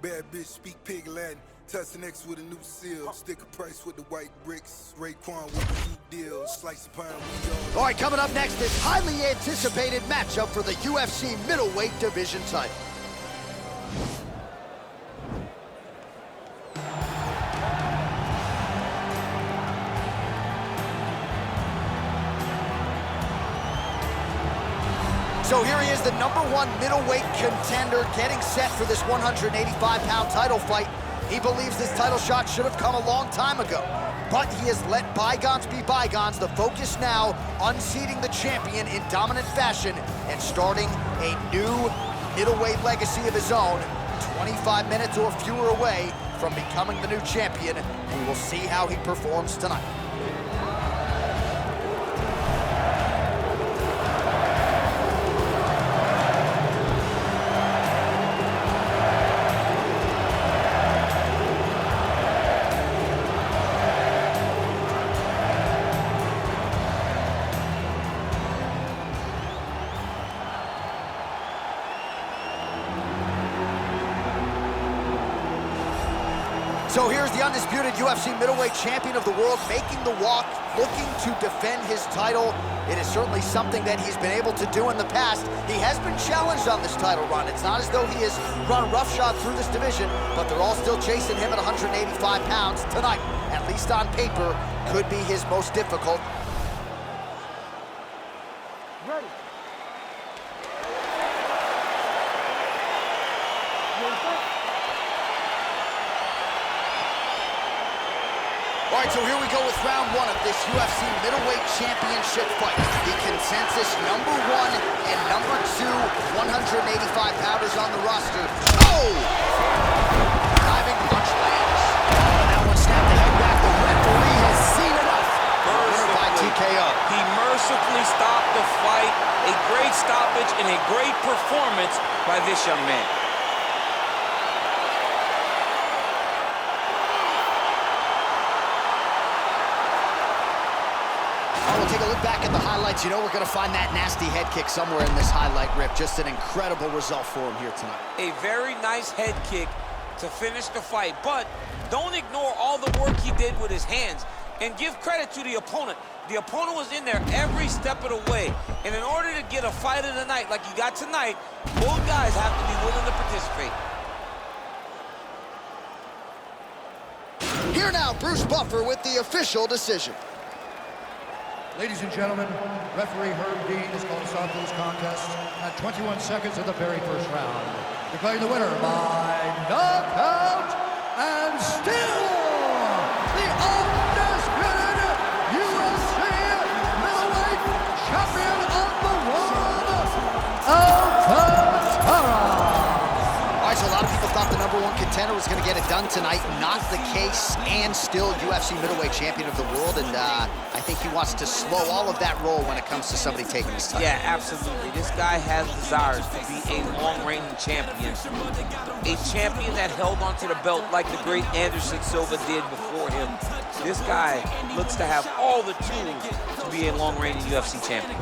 Bad bitch speak pig Latin. Tussin X with a new seal. Sticker price with the white bricks. Raekwon with the new deal. Slice of pie we All right, coming up next, this highly anticipated matchup for the UFC middleweight division title. So here he is, the #1 middleweight contender, getting set for this 185-pound title fight. He believes this title shot should have come a long time ago, but he has let bygones be bygones. The focus now, unseating the champion in dominant fashion and starting a new middleweight legacy of his own. 25 minutes or fewer away from becoming the new champion. We will see how he performs tonight. So here's the undisputed UFC middleweight champion of the world making the walk, looking to defend his title. It is certainly something that he's been able to do in the past. He has been challenged on this title run. It's not as though he has run roughshod through this division, but they're all still chasing him at 185 pounds tonight. At least on paper, could be his most difficult. Ready. All right, so here we go with round one of this UFC middleweight championship fight. The consensus #1 and #2 185-pounders on the roster. Oh! Diving punch lands. That one snapped the head back. The referee has seen enough. Winner by TKO. He mercifully stopped the fight. A great stoppage and a great performance by this young man. We'll take a look back at the highlights. You know we're going to find that nasty head kick somewhere in this highlight rip. Just an incredible result for him here tonight. A very nice head kick to finish the fight, but don't ignore all the work he did with his hands and give credit to the opponent. The opponent was in there every step of the way, and in order to get a fight of the night like you got tonight, both guys have to be willing to participate. Here now, Bruce Buffer with the official decision. Ladies and gentlemen, referee Herb Dean has called a stop to this contest at 21 seconds of the very first round. Declaring the winner by knockout and still the undisputed UFC middleweight champion of the world, Alcantara. All right, so a lot of people thought the #1 contender was going to get it done tonight. Not the case, and still UFC middleweight champion of the world. And I think he wants to slow all of that roll when it comes to somebody taking his title. Yeah, absolutely. This guy has desires to be a long-reigning champion. A champion that held onto the belt like the great Anderson Silva did before him. This guy looks to have all the tools to be a long-reigning UFC champion.